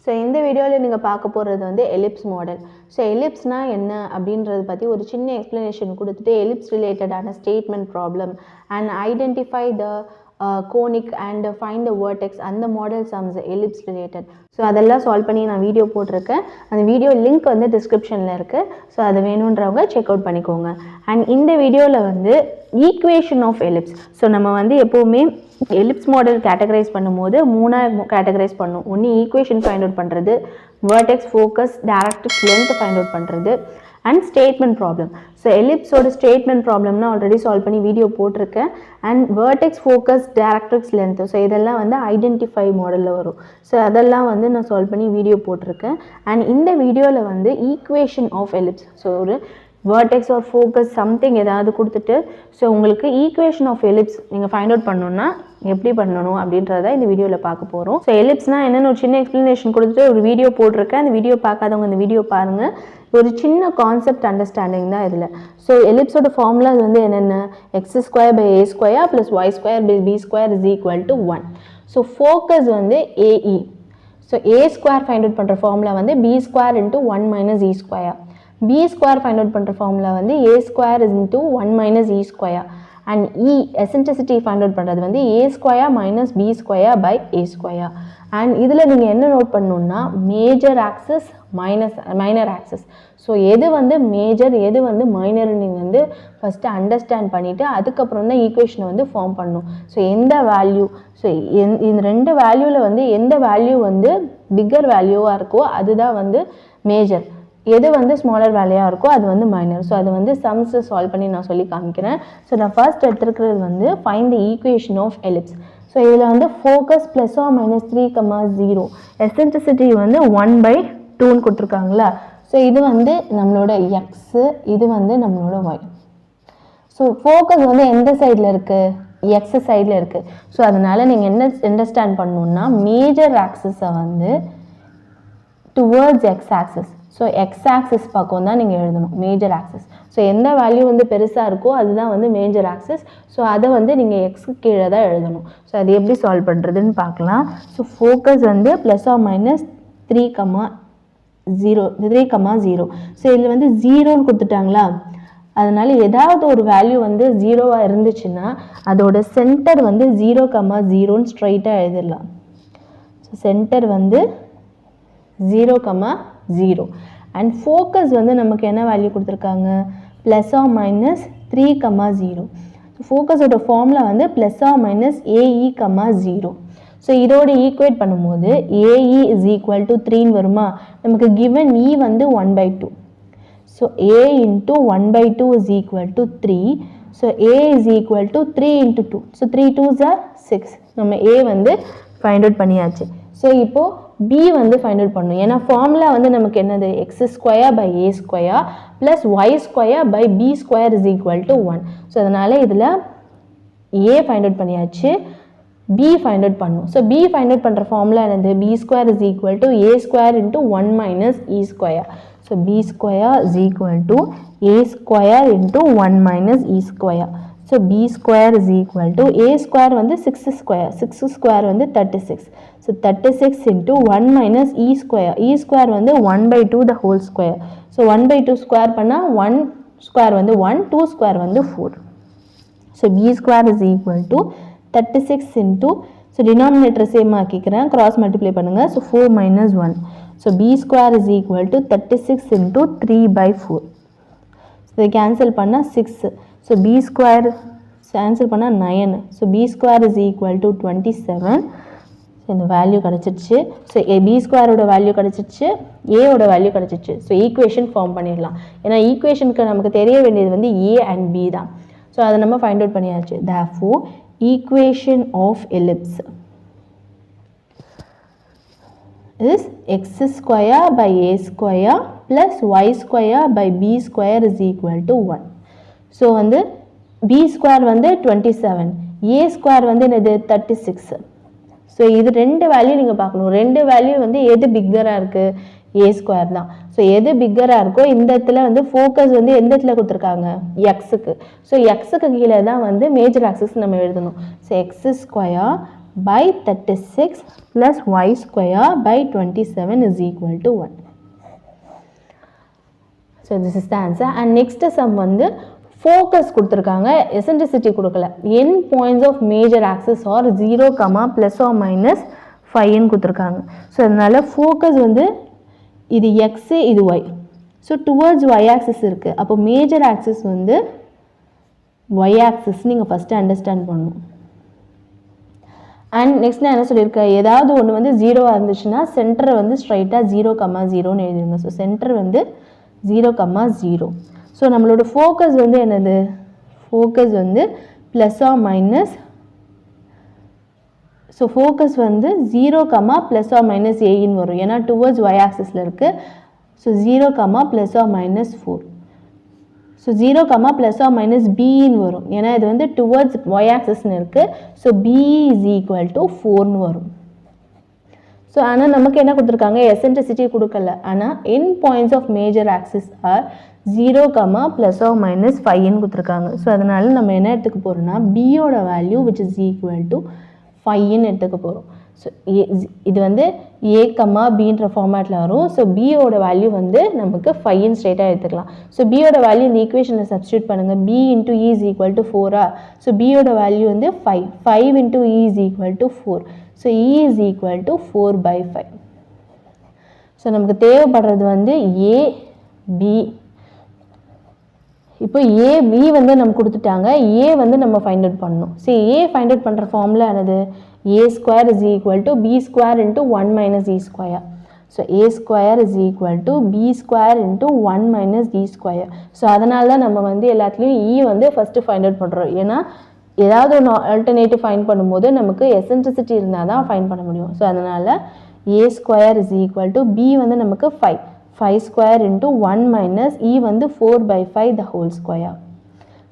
So இந்த வீடியோவில் நீங்கள் பார்க்க போகிறது வந்து எலிப்ஸ் மாடல். ஸோ எலிப்ஸ்னால் என்ன அப்படின்றத பற்றி ஒரு சின்ன எக்ஸ்ப்ளனேஷன் கொடுத்துட்டு எலிப்ஸ் ரிலேட்டடான statement problem and identify the conic and find the vertex அந்த model sums ellipse related. So அதெல்லாம் சால்வ் பண்ணி நான் வீடியோ போட்டிருக்கேன். அந்த வீடியோ லிங்க் வந்து டிஸ்கிரிப்ஷனில் இருக்குது. ஸோ அது வேணுன்றவங்க செக் அவுட் பண்ணிக்கோங்க. அண்ட் இந்த வீடியோவில் வந்து ஈக்குவேஷன் ஆஃப் எலிப்ஸ். ஸோ நம்ம வந்து எப்போவுமே எலிப்ஸ் மாடல் கேட்டகரைஸ் பண்ணும்போது மூணாக கேட்டகரைஸ் பண்ணும். ஒன்று ஈக்குவேஷன் ஃபைண்ட் அவுட் பண்ணுறது, vertex, focus, directrix length find out பண்ணுறது அண்ட் ஸ்டேட்மெண்ட் ப்ராப்ளம். ஸோ எலிப்ஸோட ஸ்டேட்மெண்ட் ப்ராப்ளம்னா ஆல்ரெடி சால்வ் பண்ணி வீடியோ போட்டிருக்கேன். And vertex, focus, directrix length, so இதெல்லாம் வந்து ஐடென்டிஃபை மாடலில் வரும். ஸோ அதெல்லாம் வந்து நான் சால்வ் பண்ணி வீடியோ போட்டிருக்கேன். அண்ட் இந்த வீடியோவில் வந்து ஈக்குவேஷன் ஆஃப் எலிப்ஸ், ஸோ ஒரு வேர்டெக்ஸ் ஆர் ஃபோக்கஸ் சம்திங் ஏதாவது கொடுத்துட்டு ஸோ உங்களுக்கு ஈக்குவேஷன் ஆஃப் எலிப்ஸ் நீங்கள் ஃபைண்ட் அவுட் பண்ணணுன்னா எப்படி பண்ணணும் அப்படின்றத இந்த வீடியோவில் பார்க்க போகிறோம். ஸோ எலிப்ஸ்னால் என்னென்னு ஒரு சின்ன எக்ஸ்ப்ளனேஷன் கொடுத்துட்டு ஒரு வீடியோ போட்டிருக்கேன். அந்த வீடியோ பார்க்காதவங்க இந்த வீடியோ பாருங்கள். ஒரு சின்ன கான்செப்ட் அண்டர்ஸ்டாண்டிங் தான் இதில். ஸோ எலிப்ஸோட ஃபார்முலாஸ் வந்து என்னென்ன, x² + a² + y² + b² = 1. So focus வந்து AE. So a² find out பண்ணுற ஃபார்முலா வந்து b² × 1 - e². b² find out பண்ணுற ஃபார்முலா வந்து a² × 1 - e². And eccentricity find out பண்ணுறது வந்து a² - b² / a². அண்ட் இதில் நீங்கள் என்ன நோட் பண்ணணுன்னா major access, minor access. So எது வந்து மேஜர் எது வந்து மைனர்னு நீங்கள் வந்து ஃபஸ்ட்டு அண்டர்ஸ்டாண்ட் பண்ணிவிட்டு அதுக்கப்புறம் தான் ஈக்குவேஷனை வந்து ஃபார்ம் பண்ணணும். ஸோ எந்த வேல்யூ, ஸோ இந்த ரெண்டு வேல்யூவில் வந்து எந்த வேல்யூ வந்து பிக்கர் வேல்யூவாக இருக்கோ அதுதான் வந்து மேஜர், எது வந்து ஸ்மாலர் வேல்யூவாக இருக்கோ அது வந்து மைனர். ஸோ அது வந்து சம்ஸ் சால்வ் பண்ணி நான் சொல்லி காமிக்கிறேன். ஸோ நான் ஃபர்ஸ்ட் எடுத்துருக்கிறது வந்து find the equation of ellipse. So இதில் வந்து ஃபோக்கஸ் +or - 3, 0, எசன்ட்ரிசிட்டி வந்து 1/2ன்னு கொடுத்துருக்காங்களா. ஸோ இது வந்து நம்மளோட எக்ஸு, இது வந்து நம்மளோட ஒய். ஸோ ஃபோக்கஸ் வந்து எந்த சைடில் இருக்குது, எக்ஸ் சைடில் இருக்குது. ஸோ அதனால் நீங்கள் என்ன அண்டர்ஸ்டாண்ட் பண்ணணுன்னா மேஜர் ஆக்சஸை வந்து towards X access. So X access பக்கம் தான் நீங்கள் எழுதணும் மேஜர் ஆக்சஸ். ஸோ எந்த வேல்யூ வந்து பெருசாக இருக்கோ அதுதான் வந்து மேஜர் ஆக்சஸ். ஸோ அதை வந்து நீங்கள் எக்ஸுக்கு கீழே தான் எழுதணும். ஸோ அது எப்படி சால்வ் பண்ணுறதுன்னு பார்க்கலாம். ஸோ ஃபோக்கஸ் வந்து +or - 3, 0. ஸோ இதில் வந்து 0ன்னு கொடுத்துட்டாங்களா, அதனால ஏதாவது ஒரு வேல்யூ வந்து 0வாக இருந்துச்சுன்னா அதோட சென்டர் வந்து 0, 0ன்னு ஸ்ட்ரைட்டாக எழுதிடலாம். ஸோ சென்டர் வந்து 0, 0. அண்ட் ஃபோக்கஸ் வந்து நமக்கு என்ன வேல்யூ கொடுத்துருக்காங்க, +or - 3, 0. ஸோ ஃபோக்கஸோட ஃபார்முலா வந்து +or - AE, 0. ஸோ இதோட ஈக்குவேட் பண்ணும்போது AE = 3ன்னு வருமா. நமக்கு கிவன் E வந்து 1/2. So A × 1/2 = 3. So A = 3 × 2. So 3 2s are 6. நம்ம A வந்து ஃபைண்ட் அவுட் பண்ணியாச்சு. ஸோ இப்போது B வந்து ஃபைண்ட் அவுட் பண்ணணும். ஏன்னா ஃபார்முலா வந்து நமக்கு என்னது, x² / a² + y² / b² = 1. So அதனால் இதில் A ஃபைண்ட் அவுட் பண்ணியாச்சு, B ஃபைண்ட் அவுட் பண்ணணும். ஸோ B ஃபைண்ட் அவுட் பண்ணுற ஃபார்முலா என்னது, b² = a² × 1 - e². So b² = a² × 1 - e². So b² = a² வந்து 6² வந்து 36. So 36 × 1 - e². e² வந்து 1/2 the whole square. So 1/2 square பண்ணால் 1² வந்து 1, 2² வந்து 4. So b² = 36 so denominator same ஆக்கிக்கிறேன், கிராஸ் மல்டிப்ளை பண்ணுங்கள். ஸோ 4 - 1. So b² = 36 × 3/4. ஸோ இதை கேன்சல் பண்ணால் 6. ஸோ b² கேன்சல் பண்ணால் 9. So b² = 27. ஸோ இந்த வேல்யூ கிடச்சிருச்சு. ஸோ b² வேல்யூ கிடச்சிருச்சு, ஏவோட வேல்யூ கிடச்சிருச்சு. ஸோ ஈக்குவேஷன் ஃபார்ம் பண்ணிடலாம். ஏன்னா ஈக்குவேஷனுக்கு நமக்கு தெரிய வேண்டியது வந்து a and b தான். ஸோ அதை நம்ம ஃபைண்ட் அவுட் பண்ணியாச்சு. therefore equation of ellipse is x² / a² + y² / b² = 1. So வந்து b² வந்து 27, a² வந்து என்னது 36. ஸோ இது ரெண்டு வேல்யூ நீங்கள் பார்க்கணும். ரெண்டு வேல்யூ வந்து எது பிக்கராக இருக்குது, a² தான். ஸோ எது பிக்கராக இருக்கோ இந்த இடத்துல வந்து ஃபோக்கஸ் வந்து எந்த இடத்துல கொடுத்துருக்காங்க, எக்ஸுக்கு. ஸோ எக்ஸுக்கு கீழே தான் வந்து மேஜர் ஆக்சஸ் நம்ம எழுதணும். So x² by 36 plus y square by 27 is equal to 1. So this is the answer. And next sum வந்து focus கொடுத்திருக்காங்க, eccentricity கொடுக்கல. N points of major axis are 0, plus or minus 5 ன்னு கொடுத்திருக்காங்க. So அதனால focus வந்து இது x, இது y. So towards y axis இருக்குது. அப்போ மேஜர் ஆக்சிஸ் வந்து y axis நீங்கள் ஃபஸ்ட்டு அண்டர்ஸ்டாண்ட் பண்ணணும். அண்ட் நெக்ஸ்ட் நான் என்ன சொல்லியிருக்கேன், ஏதாவது ஒன்று வந்து ஜீரோவாக இருந்துச்சுன்னா சென்டரை வந்து ஸ்ட்ரைட்டாக 0, 0ன்னு எழுதிருங்க. ஸோ சென்டர் வந்து 0, 0. ஸோ நம்மளோட ஃபோக்கஸ் வந்து என்னது, ஃபோக்கஸ் வந்து plus or minus. So focus வந்து 0, ப்ளஸ் ஆர் மைனஸ் ஏன்னு வரும், ஏன்னா டுவர்ட்ஸ் y ஆக்சிஸில் இருக்குது. So 0, plus or minus 4. So 0, plus or minus பின்னு வரும், ஏன்னா இது வந்து டுவர்ட்ஸ் y ஆக்சிஸ்ன்னு இருக்குது. So b is equal to 4ன்னு வரும். ஸோ ஆனால் நமக்கு என்ன கொடுத்துருக்காங்க, எசென்ட்ரிசிட்டி கொடுக்கல. ஆனால் n points of major axis are 0, plus or minus 5ன்னு கொடுத்துருக்காங்க. ஸோ அதனால நம்ம என்ன எடுத்துக்க போகிறோம்னா பியோட value which is equal to 5ன்னு எடுத்துக்க போகிறோம். ஸோ இது வந்து a, bன்ற ஃபார்மேட்டில் வரும். ஸோ பியோட வேல்யூ வந்து நமக்கு 5ன்னு ஸ்ட்ரெயிட்டாக எடுத்துக்கலாம். ஸோ பியோட வேல்யூ இந்த ஈக்குவேஷனில் சப்ஸ்டியூட் பண்ணுங்கள். b into e is equal to 4. So பியோட வேல்யூ வந்து 5. 5 into e is equal to 4. So e is equal to 4/5. So நமக்கு தேவைப்படுறது வந்து a, b. இப்போ a, b வந்து நம்ம கொடுத்துட்டாங்க, a வந்து நம்ம ஃபைண்ட் அவுட் பண்ணணும். சரி, a ஃபைண்ட் அவுட் பண்ணுற ஃபார்முலா என்னது, a square is equal to b square into 1 minus e square. So a square is equal to b square into 1 minus e square. So அதனால தான் நம்ம வந்து எல்லாத்துலேயும் e வந்து ஃபஸ்ட்டு ஃபைண்ட் அவுட் பண்ணுறோம். ஏன்னா ஏதாவது ஒன்று ஆல்டர்னேட்டிவ் ஃபைண்ட் பண்ணும்போது நமக்கு எசென்ட்ரிசிட்டி இருந்தால் தான் ஃபைண்ட் பண்ண முடியும். ஸோ அதனால் a square is equal to b வந்து நமக்கு 5. 5 square into 1 minus e வந்து 4/5 the whole square.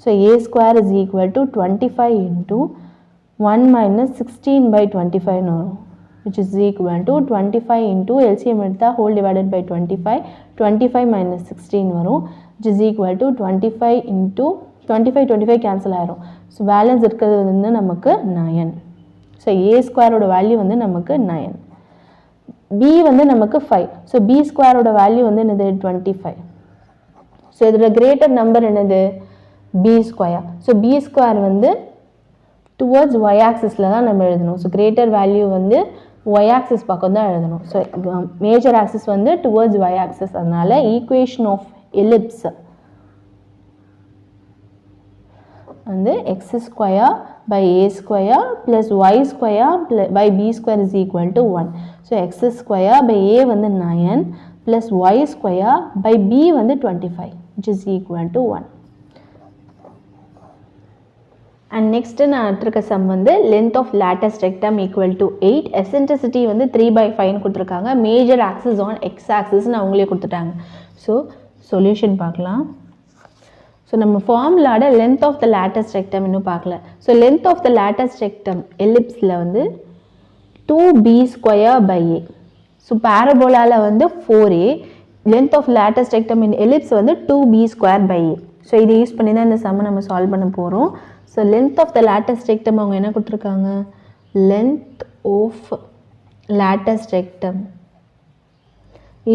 So a square is equal to 25 into 1 minus 16/25 no, which is equal to 25 into LCM எடுத்தா whole divided by 25. 25 minus 16 வரும், which is equal to 25 into 25 cancel ஆயிரும். So balance இருக்கிறது வந்து நமக்கு 9. So a ஸ்கொயரோட value வந்து நமக்கு 9. b வந்து நமக்கு 5. ஸோ b ஸ்கொயரோட வேல்யூ வந்து என்னது 25. ஸோ இதோட கிரேட்டர் நம்பர் என்னது b square. So b square வந்து டுவர்ட்ஸ் y ஆக்சிஸில் தான் நம்ம எழுதணும். ஸோ கிரேட்டர் வேல்யூ வந்து y ஆக்சிஸ் பக்கம் தான் எழுதணும். ஸோ மேஜர் ஆக்சிஸ் வந்து டுவர்ட்ஸ் y ஆக்சிஸ். அதனால ஈக்குவேஷன் ஆஃப் எலிப்ஸ் வந்து x square by a square plus y square by b square is equal to 1. So x square by a வந்து 9 plus y square by b வந்து 25, which is equal to 1. And next நான் எடுத்துருக்க sum வந்து length of latus rectum equal to 8. Eccentricity வந்து 3/5 கொடுத்துருக்காங்க. Major axis on X ஆக்சிஸ்ன்னு அவங்களே கொடுத்துட்டாங்க. ஸோ சொல்யூஷன் பார்க்கலாம். ஸோ நம்ம ஃபார்முலாட length of the latus rectum இன்னும் பார்க்கல. So length of the latus rectum எலிப்ஸில் வந்து 2b square by a. So பேரபோலாவில் வந்து 4a. Length of latus rectum in ellipse வந்து 2b square by a. So இதை யூஸ் பண்ணி தான் இந்த சம்மை நம்ம சால்வ் பண்ண போகிறோம். So length of the latus rectum அவங்க என்ன கொடுத்துருக்காங்க, length of latus rectum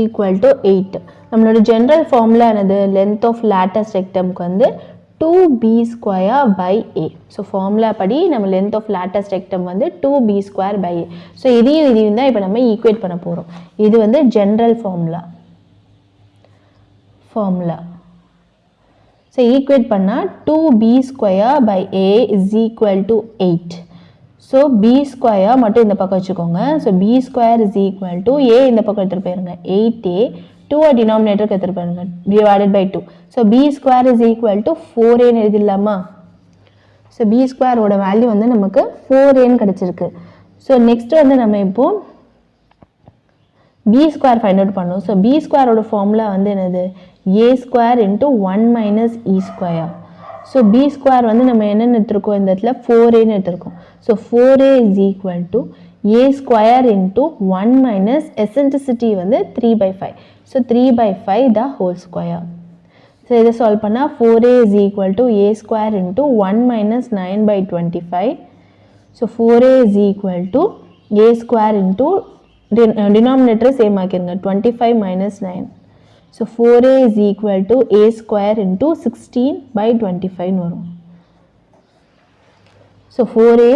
equal to 8. நம்மளோட ஜென்ரல் ஃபார்முலா என்னது, லென்த் ஆஃப் லேட்டஸ்ட் ரெக்டம்க்கு வந்து 2b square by a. So formula படி நம்ம லென்த் ஆஃப் லேட்டஸ்ட் ரெக்டம் வந்து 2b square by a. So இதையும் தான் இப்போ நம்ம ஈக்குவேட் பண்ண போகிறோம். இது வந்து ஜென்ரல் ஃபார்முலா. ஸோ ஈக்குவேட் பண்ணால் 2b square by a is equal to 8. So b square மட்டும் இந்த பக்கம் வச்சுக்கோங்க. So b square is equal to a இந்த பக்கம் எடுத்துகிட்டு போயிருங்க 8a, 2 டினாமினேட்டருக்கு எடுத்துகிட்டு போயிருங்க divided by 2. So b square is equal to 4aன்னு எழுதிடலாமா. ஸோ b ஸ்கொயரோட வேல்யூ வந்து நமக்கு 4aன்னு கிடச்சிருக்கு. ஸோ நெக்ஸ்ட் வந்து நம்ம இப்போது b ஸ்கொயர் ஃபைண்ட் அவுட் பண்ணோம். ஸோ b ஸ்கொயரோட ஃபார்முலா வந்து என்னது, a square into 1 minus e square. So b square வந்து நம்ம என்னென்னு எடுத்துருக்கோம், இந்த இடத்துல 4aன்னு எடுத்துருக்கோம். So 4a is equal to a square into 1 minus eccentricity வந்து 3/5. ஸோ 3/5 த ஹோல் ஸ்கொயர். ஸோ இதை சால்வ் பண்ணால் 4a is equal to a square into 1 minus 9/25. So 4a is equal to a square into denominator same ஆக்கிருங்க 25 minus 9. So 4a is equal to a square into 16 by 25 வரும். So 4a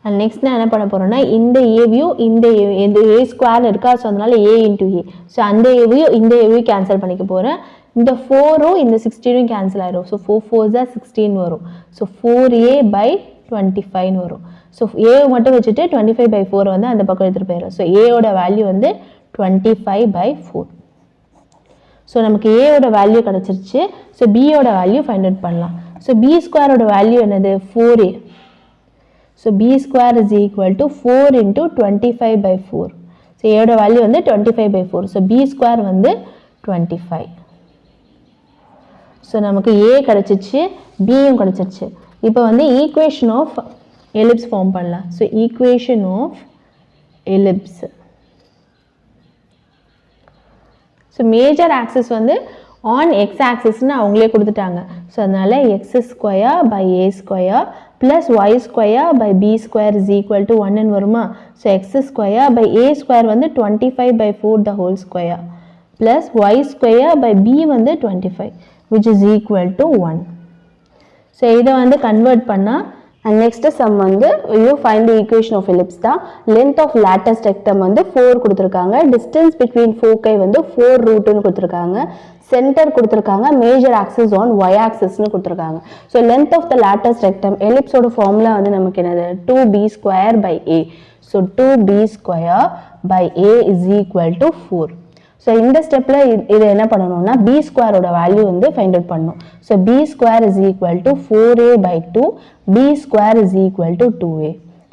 and next நான் என்ன பண்ண போறேன்னா இந்த a-வையும் இந்த a square இருக்கா so அதனால a into a so அந்த a-வையும் இந்த a-வையும் கேன்சல் பண்ணிக்க போறேன் இந்த 4ம் இந்த 16ம் கேன்சல் ஆயிடும் சோ 4 4s are 16 வரும் சோ 4a by 25 வரும் சோ a மட்டும் வச்சிட்டு 25 by 4 வந்து அந்த பக்கம் எடுத்துட்டு போயிரும் சோ a ஓட வேல்யூ வந்து 25 by 4 சோ நமக்கு a ஓட வேல்யூ கிடைச்சிருச்சு சோ b ஓட வேல்யூ ஃபைண்ட் அவுட் பண்ணலாம் சோ b ஸ்கொயர் ஓட வேல்யூ என்னது 4a so b square is equal to 4 into 25 by 4 so a ஓட வேல்யூ வந்து 25 by 4 so b square வந்து 25 so நமக்கு a கிடைச்சிச்சு b யும் கிடைச்சிச்சு இப்போ வந்து equation of ellipse form பண்ணலாம் so equation of ellipse so major axis வந்து on x axis னு அவங்களே கொடுத்துட்டாங்க so அதனால x square by a square plus y square by b square is equal to 1 ன்னு வருமா so x square by a square வந்து 25 by 4 the whole square plus y square by b வந்து 25 which is equal to 1 so இத வந்து convert பண்ணா and next sum வந்து you find the equation of ellipse தான் length of lattice rectum வந்து 4 கொடுத்திருக்காங்க distance between foci வந்து 4 root ன்னு கொடுத்திருக்காங்க center கொடுத்திருக்காங்க major axis on y axis ன்னு கொடுத்திருக்காங்க so length of the lattice rectum ellipse ஓட ஃபார்முலா வந்து நமக்கு என்னது 2b square by a so 2b square by a is equal to 4 so இந்த ஸ்டெப்ல இது என்ன பண்ணனும்னா b ஸ்கொயர் ஓட வேல்யூ வந்து ஃபைண்ட் அவுட் பண்ணனும் so b square is equal to 4a by 2 b square is equal to 2a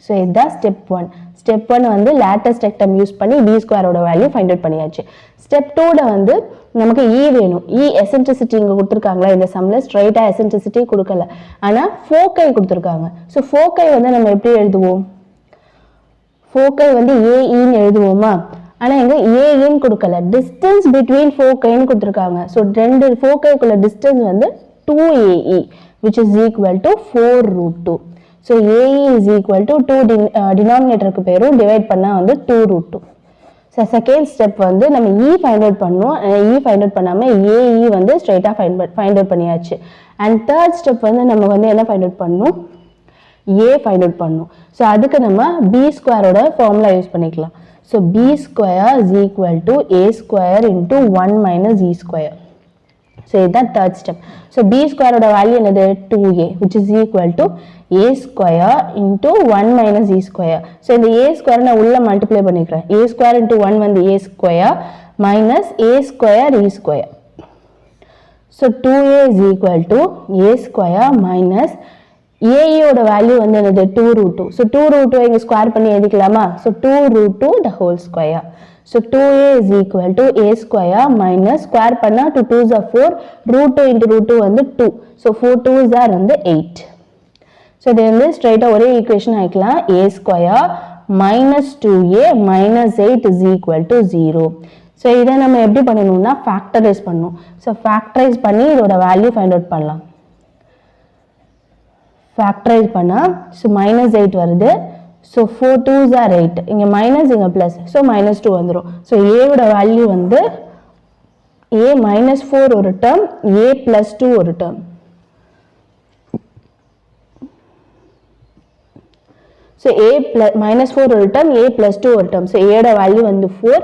so இதுதான் step 1 step 1 வந்து lattice rectum யூஸ் பண்ணி b ஸ்கொயர் ஓட வேல்யூ ஃபைண்ட் அவுட் பண்ணியாச்சு ஸ்டெப் 2 ல வந்து நமக்கு e வேணும் e eccentricity இங்க கொடுத்திருக்காங்களா இந்த சம்ல ஸ்ட்ரைட்டா eccentricity கொடுக்கல ஆனா foci கொடுத்திருக்காங்க so foci வந்து நம்ம எப்படி எழுதுவோம் foci வந்து a e ன்னு எழுதுவோமா ஆனா இங்க a ன்னு கொடுக்கல distance between foci ன்னு கொடுத்திருக்காங்க so ரெண்டு foci குள்ள distance வந்து 2ae which is equal to 4 root 2 so ae is equal to 2 denominatorக்கு பேரும் டிவைட் பண்ணா வந்து 2 root 2 so second step வந்து நம்ம e find out பண்ணோம் e find out பண்ணாம ae வந்து ஸ்ட்ரைட்டா find out பண்ணியாச்சு and third step வந்து நம்ம வந்து என்ன find out பண்ணனும் a find out பண்ணனும் so அதுக்கு நம்ம b square ஓட ஃபார்முலா யூஸ் பண்ணிக்கலாம் so b square is equal to a square into 1 minus e square so இதுதான் third step so b square ஓட வேல்யூ என்னது 2a which is equal to a square into 1 minus e square so இந்த a square நான் உள்ள multiply பண்ணிக்கிறேன் a square into 1 வந்து a square minus a square e square so 2a is equal to a square minus ae ஓட value வந்து என்னது 2 root 2 so 2 root 2 இங்க square பண்ணி எழுதிக்கலாமா so 2 root 2 the whole square so 2a is equal to a square minus square பண்ணா 2 2s are 4 root 2 into root 2 வந்து 2 so 4 2s are வந்து 8 so இது வந்து ஸ்ட்ரைட்டா ஒரே equation ஆயிக்கலாம் a square minus 2a minus 8 is equal to 0 so இத நம்ம எப்படி பண்ணனும்னா ஃபேக்டரைஸ் பண்ணனும் so ஃபேக்டரைஸ் பண்ணி இதோட வேல்யூ ஃபைண்ட் அவுட் பண்ணலாம் factorize பண்ணா so minus 8 வருது so 4 2s are 8 இங்க minus இங்க plus so minus 2 வந்துரும் so a ஓட வேல்யூ வந்து a minus 4 ஒரு term a plus 2 ஒரு term so a plus minus 4 ஒரு term a plus 2 ஒரு term so a ஓட வேல்யூ வந்து 4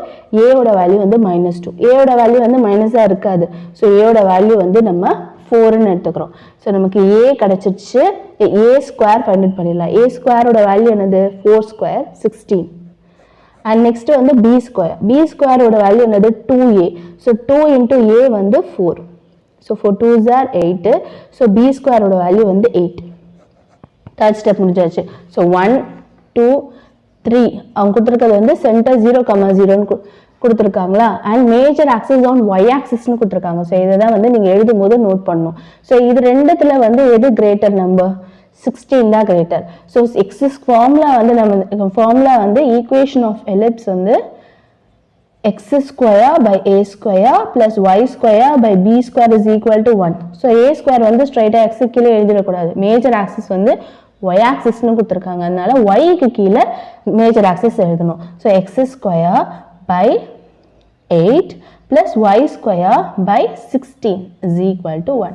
a ஓட வேல்யூ வந்து minus 2 a ஓட வேல்யூ வந்து மைனஸா இருக்காது so a ஓட வேல்யூ வந்து நம்ம 4 ன்னு எடுத்துக்கிறோம் so நமக்கு a கிடைச்சிருச்சு a ஸ்கொயர் ஃபைண்ட் அவுட் பண்ணிடலாம் a ஸ்கொயர் ஓட வேல்யூ என்னது 4 ஸ்கொயர் 16 and next வந்து b ஸ்கொயர் ஓட வேல்யூ என்னது 2a so 2 into a வந்து 4 so 4 2s are 8 so b square ஓட வேல்யூ வந்து 8 third step முடிஞ்சாச்சு so 1 2 3 அவங்க கொடுத்திருக்கிறது வந்து சென்டர் 0,0 ன்னு கொடுத்திருக்காங்களா and major axis on y axis னு கொடுத்திருக்காங்க சோ இத தான் வந்து நீங்க எழுதும்போது நோட் பண்ணனும் சோ இது ரெண்டுத்துல வந்து எது கிரேட்டர் நம்பர் 16 தான் கிரேட்டர் சோ x ஃபார்முலா வந்து நம்ம ஃபார்முலா வந்து ஈக்குவேஷன் ஆஃப் எலிப்ஸ் வந்து x square by a square plus y square by b square is equal to 1. So a square வந்து straight x கீழே எழுதிடக்கூடாது. மேஜர் ஆக்சிஸ் வந்து y ஆக்சிஸ்னு கொடுத்துருக்காங்க, அதனால y க்கு கீழே மேஜர் ஆக்சிஸ் எழுதணும். So x square by 8 plus y square by 16 is equal to 1.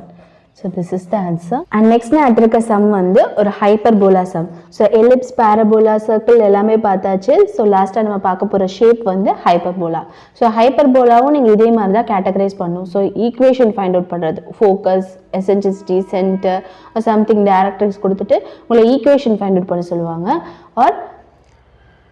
So this is the answer. And next நான் எடுத்துருக்க sum வந்து ஒரு hyperbola sum. So ellipse, parabola, circle எல்லாமே பார்த்தாச்சு. So லாஸ்ட்டாக நம்ம பார்க்க போகிற ஷேப் வந்து hyperbola. So hyperbola-வும் நீங்கள் இதே மாதிரி தான் கேட்டகரைஸ் பண்ணணும். ஸோ ஈக்குவேஷன் ஃபைண்ட் அவுட் பண்ணுறது, focus, eccentricity, centre, something directrix கொடுத்துட்டு உங்களை ஈக்குவேஷன் ஃபைண்ட் அவுட் பண்ண சொல்லுவாங்க. ஆர்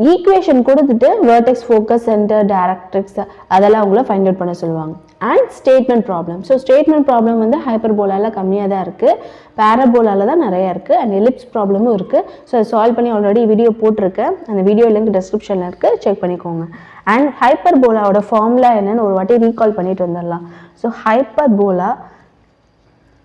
ஈக்குவேஷன் கொடுத்துட்டு வெர்டெக்ஸ், ஃபோக்கஸ், சென்டர், டைரக்ட்ரிக்ஸ் அதெல்லாம் உங்களை ஃபைண்ட் அவுட் பண்ண சொல்லுவாங்க. And statement problem. So statement problem வந்து ஹைப்பர்போலாவில் கம்மியாக தான் இருக்குது, பேரபோலாவில் தான் நிறையா இருக்குது, அண்ட் எலிப்ஸ் ப்ராப்ளமும் இருக்குது. ஸோ அதை சால்வ் பண்ணி ஆல்ரெடி வீடியோ போட்டிருக்கேன், அந்த வீடியோ லிங்க் டிஸ்கிரிப்ஷனில் இருக்குது, செக் பண்ணிக்கோங்க. அண்ட் ஹைப்பர்போலாவோட ஃபார்முலா என்னன்னு ஒரு வாட்டி ரீகால் பண்ணிட்டு வந்துடலாம். ஸோ ஹைப்பர்போலா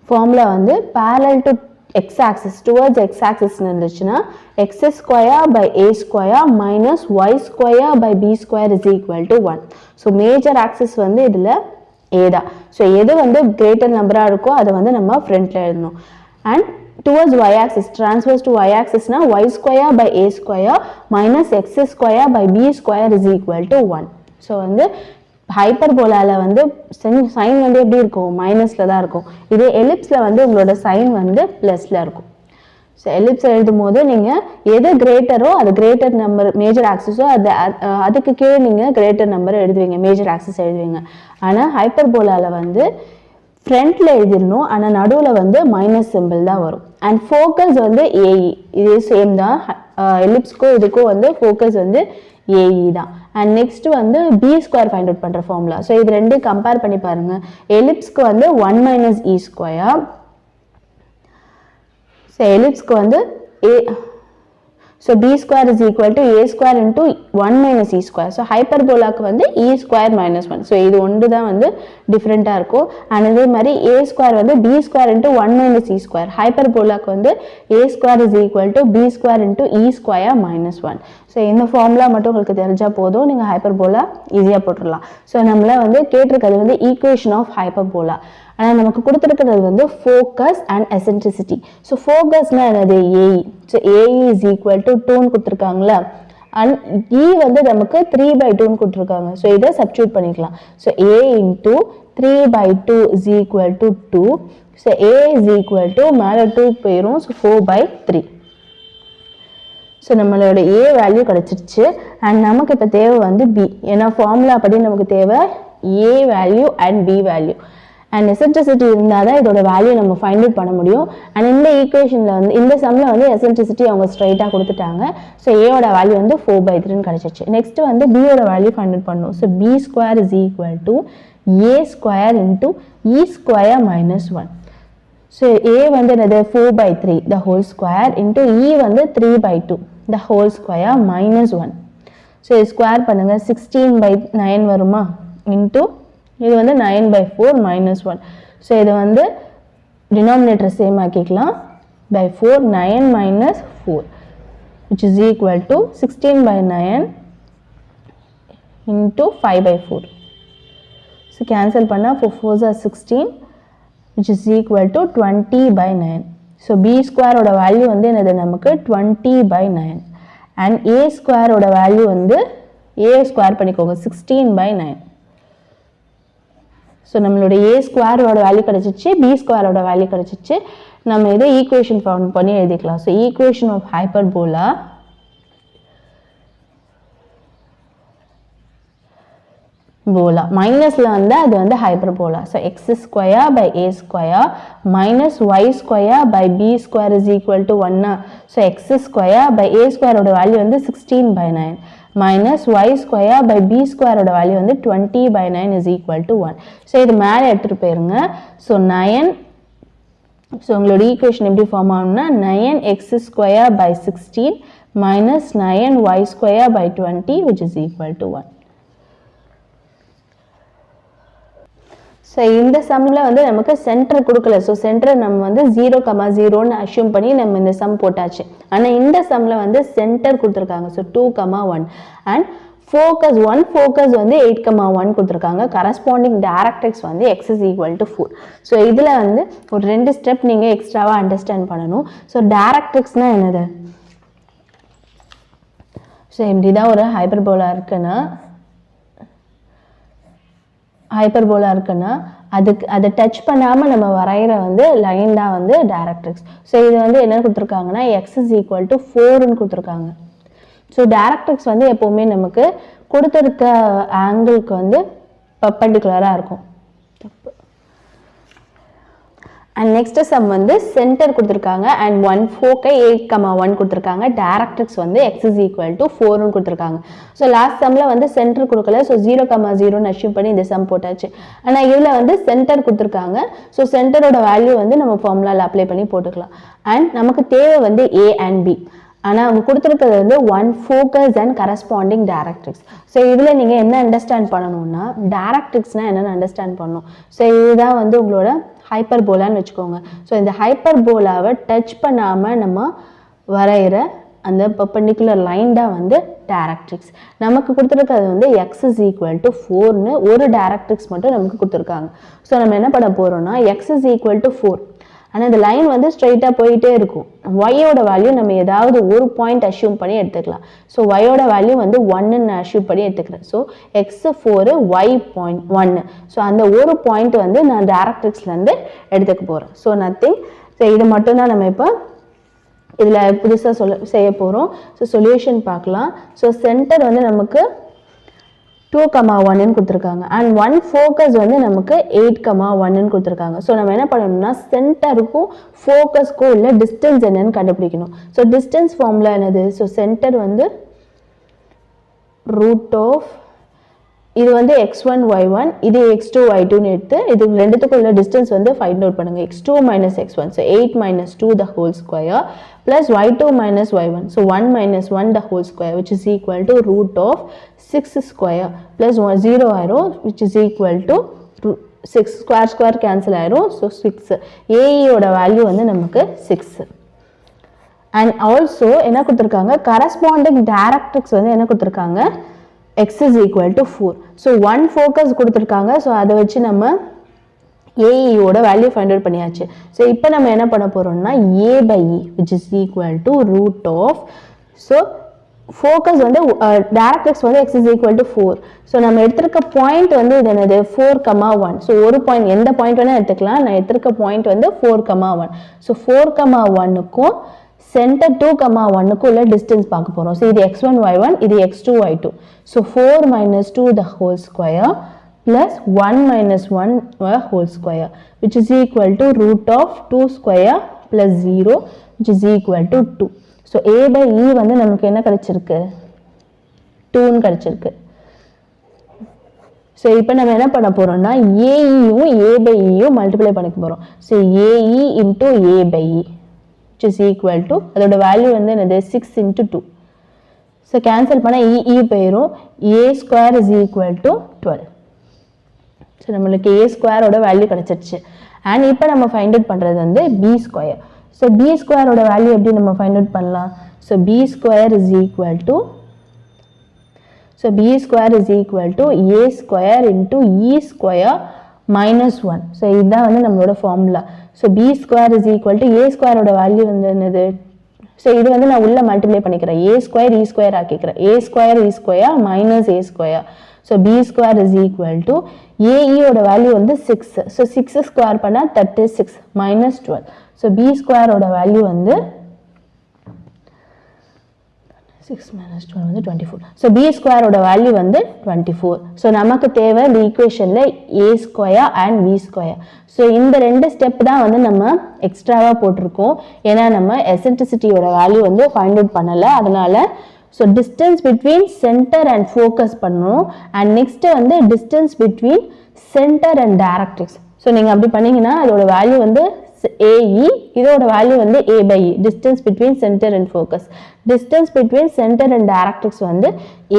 ஃபார்முலா வந்து parallel to x-axis, towards x-axis இருந்துச்சுன்னா x square by a square minus y square by b square is equal to 1. So major axis வந்து இதில் a தான். ஸோ எது வந்து கிரேட்டர் நம்பராக இருக்கோ அதை வந்து நம்ம ஃப்ரண்ட்டில் எழுதணும். And towards y-axis, transverse to y-axisனா y square by a square minus x square by b square is equal to 1. So வந்து ஹைப்பர்போலாவில் வந்து சைன் வந்து எப்படி இருக்கும், மைனஸில் தான் இருக்கும். இதே எலிப்ஸில் வந்து உங்களோட சைன் வந்து ப்ளஸில் இருக்கும். ஸோ எலிப்ஸ் எழுதும் போது நீங்கள் எது கிரேட்டரோ அது கிரேட்டர் நம்பர், மேஜர் ஆக்சிஸோ அதுக்கு கீழே நீங்கள் கிரேட்டர் நம்பர் எழுதுவீங்க, மேஜர் ஆக்சிஸ் எழுதுவீங்க. ஆனால் ஹைப்பர்போலாவில் வந்து ஃப்ரண்ட்டில் எழுதிடணும், ஆனால் நடுவில் வந்து மைனஸ் சிம்பிள் தான் வரும். அண்ட் ஃபோக்கஸ் வந்து ஏஇ, இதே சேம் தான். எலிப்ஸ்க்கும் இதுக்கும் வந்து ஃபோக்கஸ் வந்து ஏஇ தான். அண்ட் நெக்ஸ்ட் வந்து பி ஸ்கொயர் ஃபைண்ட் அவுட் பண்ணுற ஃபார்முலா. ஸோ இது ரெண்டு கம்பேர் பண்ணி பாருங்கள். எலிப்ஸ்க்கு வந்து 1 minus e ஸ்கொயர், ஸோ எலிப்ஸ்க்கு வந்து so B square is equal to A square into 1 minus e square. So ஹைப்பர்போலாக்கு வந்து இ ஸ்கொயர் மைனஸ் 1. ஸோ இது ஒன்று தான் வந்து டிஃப்ரெண்ட்டாக இருக்கும். அண்ட் இதே மாதிரி ஏ ஸ்கொயர் வந்து B square into 1 minus e square. ஹைப்பர்போலாக்கு வந்து A square is equal to B square into E square minus 1. So இந்த ஃபார்முலா மட்டும் உங்களுக்கு தெரிஞ்சால் போதும், நீங்கள் ஹைப்பர்போலா ஈஸியாக போட்டுடலாம். ஸோ நம்மள வந்து கேட்டிருக்கிறது வந்து ஈக்குவேஷன் ஆஃப் ஹைப்பர்போலா. ஆனால் நமக்கு கொடுத்துருக்கிறது வந்து ஃபோக்கஸ் அண்ட் எசென்ட்ரிசிட்டி. ஸோ ஃபோக்கஸ்னால் என்னது, A E. So A E is equal to 2ன்னு கொடுத்துருக்காங்களா, அண்ட் இ வந்து நமக்கு 3/2ன்னு கொடுத்துருக்காங்க. ஸோ இதை சப்ஸ்டியூட் பண்ணிக்கலாம். So A into 3/2 is equal to 2. So A is equal to மேலே 2 போயிடும், ஸோ 4/3. ஸோ நம்மளோட ஏ வேல்யூ கிடச்சிருச்சு. அண்ட் நமக்கு இப்போ தேவை வந்து பி, ஏன்னா ஃபார்முலா படி நமக்கு தேவை A value and B value. And eccentricity இருந்தால் தான் இதோட வேல்யூ நம்ம ஃபைண்ட் அவுட் பண்ண முடியும். அண்ட் இந்த ஈக்குவேஷனில் வந்து இந்த சம்மில் வந்து எசென்ட்ரிசிட்டி அவங்க ஸ்ட்ரைட்டாக கொடுத்துட்டாங்க. ஸோ ஏயோட வேல்யூ வந்து 4/3ன்னு கிடச்சிருச்சு. நெக்ஸ்ட் வந்து பியோட வேல்யூ ஃபைண்ட் அவுட் பண்ணணும். So B square is equal to A square into E square minus 1. So A வந்து என்னது 4/3 the whole square into e வந்து 3/2 the whole square minus 1. So இது ஸ்கொயர் பண்ணுங்கள், 16/9 வருமா, இன்டூ இது வந்து 9/4 minus 1. ஸோ இது வந்து denominator same ஆக்கிக்கலாம், by 4 9 minus 4 which is equal to 16/9 into 5/4. So cancel பண்ணால் 4 4s are 16 which is equal to 20/9. So B ஸ்கொயரோட வேல்யூ வந்து என்னது நமக்கு 20/9. அண்ட் ஏ ஸ்கொயரோட வேல்யூ வந்து ஏ ஸ்கொயர் பண்ணிக்கோங்க 16/9. ஸோ நம்மளோட ஏ ஸ்கொயரோட வேல்யூ கிடச்சிச்சு, பி ஸ்கொயரோட வேல்யூ கிடச்சிச்சு. நம்ம இதை ஈக்குவேஷன் ஃபார்ம் பண்ணி எழுதிக்கலாம். ஸோ ஈக்குவேஷன் ஆஃப் ஹைப்பர்போலா போலா மைனஸில் வந்து அது வந்து hyperbola. So X square by A square minus Y square by B square is equal to 1. So X square by A ஸ்கொயரோட வேல்யூ வந்து 16/9 minus Y square by B ஸ்கொயரோட value வந்து 20/9 is equal to 1. So இது மேலே எடுத்துகிட்டு போயிருங்க. So 9, so உங்களோட equation எப்படி ஃபார்ம் ஆகணும்னா 9x square by 16 minus 9y square by 20 which is equal to 1. So இந்த சம்மில் வந்து நமக்கு சென்டர் கொடுக்கல. ஸோ சென்டர் நம்ம வந்து 0,0ன்னு அஷ்யூம் பண்ணி நம்ம இந்த சம் போட்டாச்சு. ஆனால் இந்த சம்மில் வந்து சென்டர் கொடுத்துருக்காங்க. ஸோ 2,1 அண்ட் focus வந்து 8,1 கொடுத்துருக்காங்க. கரஸ்பாண்டிங் டைரக்ட்ரிக்ஸ் வந்து x is equal to 4. So இதில் வந்து ஒரு 2 ஸ்டெப் நீங்கள் எக்ஸ்ட்ராவாக அண்டர்ஸ்டாண்ட் பண்ணணும். ஸோ டைரக்ட்ரிக்ஸ்னால் என்னது? ஸோ இப்படி தான் ஒரு ஹைப்பர்போலா இருக்குன்னா அதை டச் பண்ணாமல் நம்ம வரைகிற வந்து லைன் தான் வந்து டைரக்ட்ரிக்ஸ். ஸோ இது வந்து என்ன கொடுத்துருக்காங்கன்னா x is equal to 4ன்னு கொடுத்துருக்காங்க. ஸோ டைரக்ட்ரிக்ஸ் வந்து எப்போவுமே நமக்கு கொடுத்துருக்க ஆங்கிளுக்கு வந்து பர்பெண்டிகுலராக இருக்கும். அண்ட் நெக்ஸ்ட் சம் வந்து சென்டர் கொடுத்துருக்காங்க அண்ட் 1 ஃபோக்கை 8,1 கொடுத்துருக்காங்க. டைரக்ட்ரிக்ஸ் வந்து x is equal to 4ன்னு கொடுத்துருக்காங்க. ஸோ லாஸ்ட் சம்மில் வந்து சென்டர் கொடுக்கல. ஸோ 0,0ன்னு அஷ்யூம் பண்ணி இந்த சம் போட்டாச்சு. ஆனால் இதில் வந்து சென்டர் கொடுத்துருக்காங்க. ஸோ சென்டரோட வேல்யூ வந்து நம்ம ஃபார்முலாவில் அப்ளை பண்ணி போட்டுக்கலாம். அண்ட் நமக்கு தேவை வந்து A and B. ஆனால் அவங்க கொடுத்துருக்கிறது வந்து 1 focus and corresponding directrix. So இதில் நீங்கள் என்ன அண்டர்ஸ்டாண்ட் பண்ணணும்னா டைரக்ட்ரிக்ஸ்னால் என்னென்னு அண்டர்ஸ்டாண்ட் பண்ணணும். ஸோ இதுதான் வந்து உங்களோட ஹைப்பர்போலான்னு வச்சுக்கோங்க. ஸோ இந்த ஹைப்பர்போலாவை டச் பண்ணாமல் நம்ம வரைகிற அந்த பர்பெண்டிகுலர் லைன் தான் வந்து டைரக்ட்ரிக்ஸ். நமக்கு கொடுத்துருக்கிறது வந்து x is equal to 4ன்னு ஒரு டைரக்ட்ரிக்ஸ் மட்டும் நமக்கு கொடுத்துருக்காங்க. ஸோ நம்ம என்ன பண்ண போகிறோம்னா x is equal to 4. ஆனால் இந்த லைன் வந்து ஸ்ட்ரெயிட்டாக போயிட்டே இருக்கும். ஒய்யோட வேல்யூ நம்ம ஏதாவது ஒரு பாயிண்ட் அஷ்யூம் பண்ணி எடுத்துக்கலாம். ஸோ ஒய்யோட வேல்யூ வந்து 1ன்னு அஷ்யூம் பண்ணி எடுத்துக்கிறேன். So x4 y.1. ஸோ அந்த ஒரு பாயிண்ட் வந்து நான் டைரக்ட்ரிக்ஸ்லேருந்து எடுத்துக்க போகிறேன். So nothing. ஸோ இது மட்டும்தான் நம்ம இப்போ இதில் புதுசாக செய்ய போகிறோம். ஸோ சொல்யூஷன் பார்க்கலாம். ஸோ சென்டர் வந்து நமக்கு 2,1ன்னு கொடுத்துருக்காங்க அண்ட் 1 ஃபோக்கஸ் வந்து நமக்கு 8,1ன்னு கொடுத்துருக்காங்க. ஸோ நம்ம என்ன பண்ணணும்னா சென்டருக்கும் ஃபோக்கஸ்க்கும் உள்ள டிஸ்டன்ஸ் என்னன்னு கண்டுபிடிக்கணும். ஸோ டிஸ்டன்ஸ் ஃபார்முலா என்னது? ஸோ சென்டர் வந்து ரூட் ஆஃப் இது வந்து x1 y1 இது x2 y2ன்னு எடுத்து இது ரெண்டுத்துக்குள்ள டிஸ்டன்ஸ் வந்து ஃபைண்ட் அவுட் பண்ணுங்க. x2 minus x1 so 8 minus 2 the whole square plus y2 minus y1 so 1 minus 1 the whole square which is equal to root of 6 square plus 0 arrow which is equal to 6 square cancel arrow so 6 a ஓட value வந்து நமக்கு 6 and also என்ன கொடுத்திருக்காங்க corresponding directrix வந்து என்ன கொடுத்திருக்காங்க x is equal to 4 so 1 focus கொடுத்திருக்காங்க so அதை வச்சு நம்ம AE ஓட வேல்யூ ஃபைண்ட் அவுட் பண்ணியாச்சு. so இப்போ நம்ம என்ன பண்ண போறோம்னா a by e which is equal to root of so focus வந்து directrix வந்து x is equal to 4 so நம்ம எடுத்துக்க பாயிண்ட் வந்து இது என்னது 4,1 so ஒரு பாயிண்ட் எந்த பாயிண்ட் வேணா எடுத்துக்கலாம். நான் எடுத்துக்க பாயிண்ட் வந்து 4,1 so 4,1 க்கும் center 2,1 க்கு உள்ள distance பார்க்க போறோம். so இது x1 y1 இது x2 y2 so 4 minus 2 the whole square plus 1 minus 1 whole square which is equal to root of 2 square plus 0 which is equal to 2 so a by e வந்து நமக்கு என்ன கிடைச்சிருக்கு 2 ன்னு கிடைச்சிருக்கு. so இப்போ நம்ம என்ன பண்ண போறோம்னா ae யும் a by e யும் மல்டிப்ளை பண்ணிக்க போறோம். so ae into a by e which is equal to அதோட வேல்யூ வந்து என்னது 6 into 2 so cancel பண்ணா e போயிடும் a square is equal to 12 so நம்மளுக்கு a square ஓட வேல்யூ கிடைச்சிருச்சு. and இப்போ நம்ம ஃபைண்ட் அவுட் பண்றது வந்து b square so b square ஓட வேல்யூ எப்படி நம்ம ஃபைண்ட் அவுட் பண்ணலாம். so b square is equal to so b square is equal to a square into e square minus 1 so இதுதான் வந்து நம்மளோட formula. so b square is equal to a square ஓட value வந்து என்னது so இது வந்து நான் உள்ள மல்டிப்ளை பண்ணிக்கிறேன் a square e square ஆக்கிக்கிறேன் a square e square minus a square so b square is equal to ae ஓட வேல்யூ வந்து 6 so 6 ஸ்கொயர் பண்ணா 36 minus 12 so b square ஓட வேல்யூ வந்து 6 minus 12 வந்து 24 so b square ஓட value வந்து 24 so நமக்கு தேவை இந்த ஈக்குவேஷன்ல a square and b square so இந்த ரெண்டு ஸ்டெப் தான் வந்து நம்ம எக்ஸ்ட்ராவா போட்டுருக்கோம். ஏன்னா நம்ம எசென்ட்ரிசிட்டியோட வேல்யூ வந்து ஃபைண்ட் அவுட் பண்ணல. அதனால so distance between center and focus பண்ணனும் and next வந்து distance between center and directrix so நீங்க அப்படி பண்ணீங்கனா அதோட வேல்யூ வந்து AE இதோட வேல்யூ வந்து A by E distance between center and focus distance between center and directrix வந்து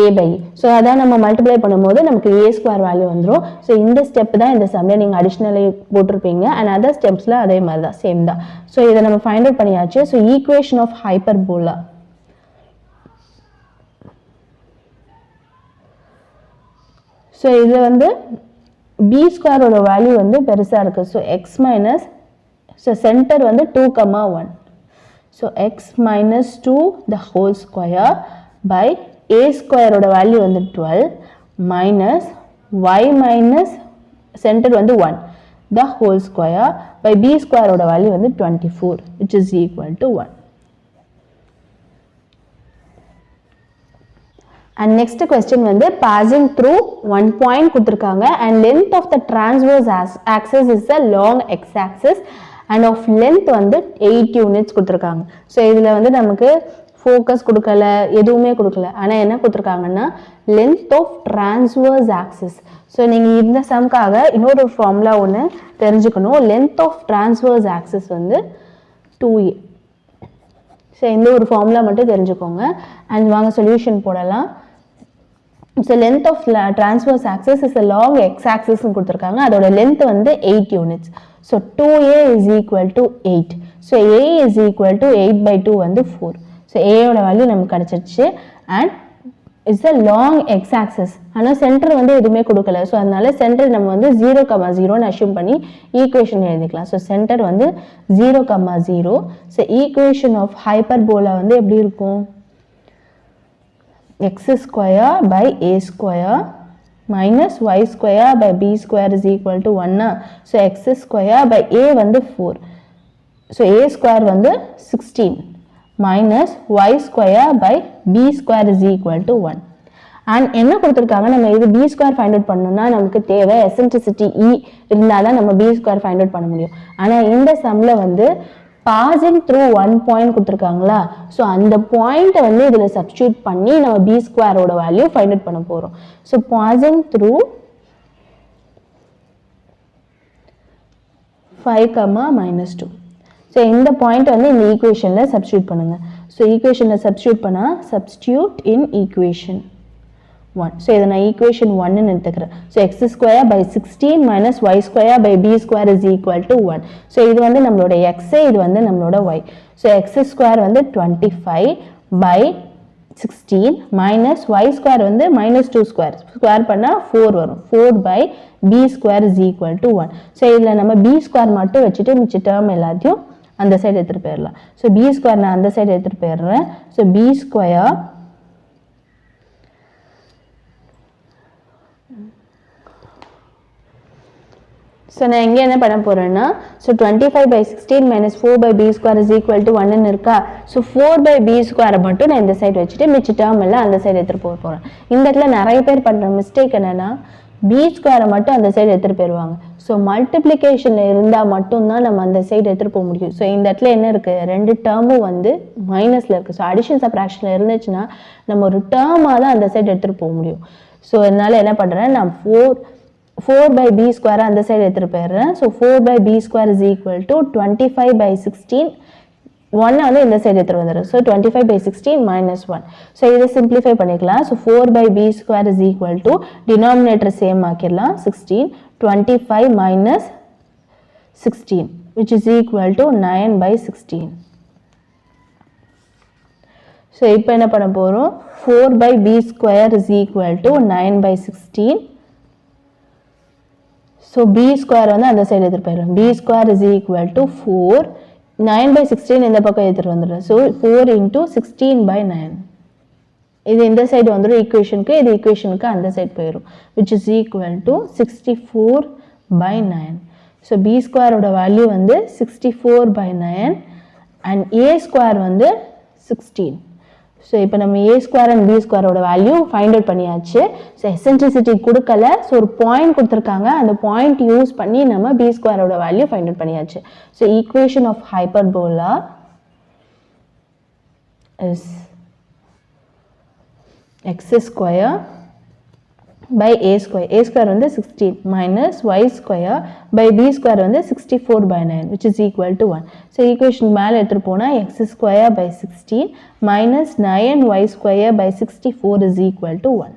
A by E so அத நம்ம மல்டிப்ளை பண்ணும்போது நமக்கு A square வேல்யூ வந்துரும். so இந்த ஸ்டெப் தான் இந்த சம்ல நீங்க அடிஷனலி போட்டுருப்பீங்க and other ஸ்டெப்ஸ்ல அதே மாதிரி தான் சேம் தான். so இத நம்ம ஃபைண்ட் அவுட் பண்ணியாச்சு. so equation of hyperbola so இது வந்து b ஸ்கொயரோட வேல்யூ வந்து பெருசாக இருக்குது. So X minus, so centre வந்து 2,1. So X minus 2 the whole square by a ஸ்கொயரோட வேல்யூ வந்து 12 மைனஸ் y மைனஸ் சென்டர் வந்து 1 the whole square by b square oda value வந்து 24 which is equal to 1. And next question வந்து passing through one point கொடுத்திருக்காங்க and length of the transverse axis is the long x axis and of length வந்து 8 units கொடுத்திருக்காங்க. So இதில் வந்து நமக்கு focus கொடுக்கல, எதுவுமே கொடுக்கல. ஆனால் என்ன கொடுத்துருக்காங்கன்னா length of transverse axis. So நீங்கள் இந்த சம்காக இன்னொரு ஃபார்முலா ஒன்று தெரிஞ்சுக்கணும். லென்த் ஆஃப் டிரான்ஸ்வர்ஸ் ஆக்சிஸ் வந்து 2a. ஸோ இந்த ஒரு ஃபார்முலா மட்டும் தெரிஞ்சுக்கோங்க. அண்ட் வாங்க சொல்யூஷன் போடலாம். So length of transverse axis is a long x axisன்னு கொடுத்துருக்காங்க. அதோட லென்த் வந்து 8 units. So 2a is equal to 8. So a is equal to 8/2 வந்து 4. ஸோ ஏயோட வேல்யூ நமக்கு கிடச்சிருச்சு. And it's a long X axis. ஆனால் சென்டர் வந்து எதுவுமே கொடுக்கல. ஸோ அதனால சென்டர் நம்ம வந்து 0,0ன்னு அஷ்யூம் பண்ணி ஈக்குவேஷன் எழுதிக்கலாம். ஸோ சென்டர் வந்து 0,0. ஸோ ஈக்குவேஷன் ஆஃப் ஹைப்பர்போலா வந்து எப்படி இருக்கும்? X square by A square minus Y square by B square is equal to 1. So X square by A வந்து 4. ஸோ ஏ ஸ்கொயர் வந்து 16 minus y square by b square is equal to 1. and என்ன கொடுத்திருக்காங்க, நம்ம இது b square find out பண்ணனும்னா நமக்கு தேவை eccentricity e இருந்தாதான் நம்ம b square find out பண்ண முடியும். ஆனா இந்த சம்ல வந்து passing through one point கொடுத்திருக்காங்களா, சோ அந்த பாயிண்ட வந்து இதுல சப்ஸ்டிட்யூட் பண்ணி நம்ம b square ஓட வேல்யூ find out பண்ண போறோம். So passing through 5, -2. ஸோ இந்த பாயிண்ட் வந்து இந்த ஈக்குவேஷனில் சப்ஸ்டியூட் பண்ணுங்கள். ஸோ ஈக்குவேஷனில் சப்ஸ்டியூட் பண்ணால் சப்ஸ்டியூட் இன் ஈக்குவேஷன் 1. ஸோ இதை நான் ஈக்குவேஷன் 1ன்னு எடுத்துக்கிறேன். So X square by 16 minus Y square by B square is equal to 1. So இது வந்து நம்மளோட எக்ஸு, இது வந்து நம்மளோட ஒய். ஸோ எக்ஸ் ஸ்கொயர் வந்து 25 பை 16 மைனஸ் ஒய் ஸ்கொயர் வந்து -2 ஸ்கொயர் பண்ணால் 4 வரும். 4 by B square is equal to 1. So இதில் நம்ம பி ஸ்கொயர் மட்டும் வச்சுட்டு மிச்ச டேர்ம் எல்லாத்தையும் அந்த சைடு எடுத்துட்டு போயிடலாம். ஸோ பி ஸ்கொயர் நான் அந்த சைடு எடுத்துட்டு போயிடுறேன். ஸோ பி ஸ்கொயர் ஸோ நான் எங்கே என்ன பண்ண போகிறேன்னா, so 25 by 16 minus 4 by B square is equal to 1ன்னு இருக்கா. ஸோ 4 பை பி ஸ்கொயரை மட்டும் நான் இந்த சைடு வச்சுட்டு மிச்ச டேர்ம் எல்லாம் அந்த சைடு எடுத்துகிட்டு போக போகிறேன். இந்த இடத்துல நிறைய பேர் பண்ணுற மிஸ்டேக் என்னென்னா பி ஸ்கொயரை மட்டும் அந்த சைடு எடுத்துகிட்டு போயிடுவாங்க. ஸோ மல்டிப்ளிகேஷனில் இருந்தால் மட்டும்தான் நம்ம அந்த சைடு எடுத்துகிட்டு போக முடியும். ஸோ இந்த இடத்துல என்ன இருக்குது, 2 டேர்மும் வந்து மைனஸில் இருக்குது. ஸோ அடிஷன் சப்ராக்ஷனில் இருந்துச்சுன்னா நம்ம ஒரு டேர்மாக தான் அந்த சைடு எடுத்துகிட்டு போக முடியும். ஸோ அதனால் என்ன பண்ணுறேன், நான் 4 பை பி ஸ்கொயரை அந்த சைடு எடுத்துகிட்டு போயிடுறேன். So 4 by B square is equal to 25 by 16 1 வந்து இந்த சைடு எடுத்துகிட்டு வந்துடுறேன். So 25 by 16 minus 1. ஸோ இதை சிம்பிளிஃபை பண்ணிக்கலாம். So 4 by B square is equal to denominator same ஆக்கிடலாம். 16 25 minus 16 which is equal to 9 by 16. So இப்போ என்ன பண்ண போகிறோம், 4 by b square is equal to 9 by 16. So b square வந்து அந்த side எடுத்துகிட்டு போயிடும். b square is equal to 4. 9 by 16 இந்த பக்கம் எடுத்துகிட்டு வந்துடும். So 4 into 16 by 9. இது இந்த சைடு வந்துடும் ஈக்குவேஷனுக்கு, இது ஈக்குவேஷனுக்கு அந்த சைடு போயிடும். which is equal to 64 by 9. So b ஸ்கொயரோட வேல்யூ வந்து 64 by 9 and a ஸ்கொயர் வந்து 16. ஸோ இப்போ நம்ம a ஸ்கொயர் அண்ட் b ஸ்கொயரோட வேல்யூ ஃபைண்ட் அவுட் பண்ணியாச்சு. ஸோ எசென்ட்ரிசிட்டி கொடுக்கல, ஸோ ஒரு பாயிண்ட் கொடுத்துருக்காங்க, அந்த பாயிண்ட் யூஸ் பண்ணி நம்ம b ஸ்கொயரோட வேல்யூ ஃபைண்ட் அவுட் பண்ணியாச்சு. So equation of hyperbola is x square by a square. A square வந்து 16 minus y square by b square வந்து 64 by 9 which is equal to 1. So equation மேலே எடுத்துட்டு போனா x square by 16 minus 9y square by 64 is equal to 1.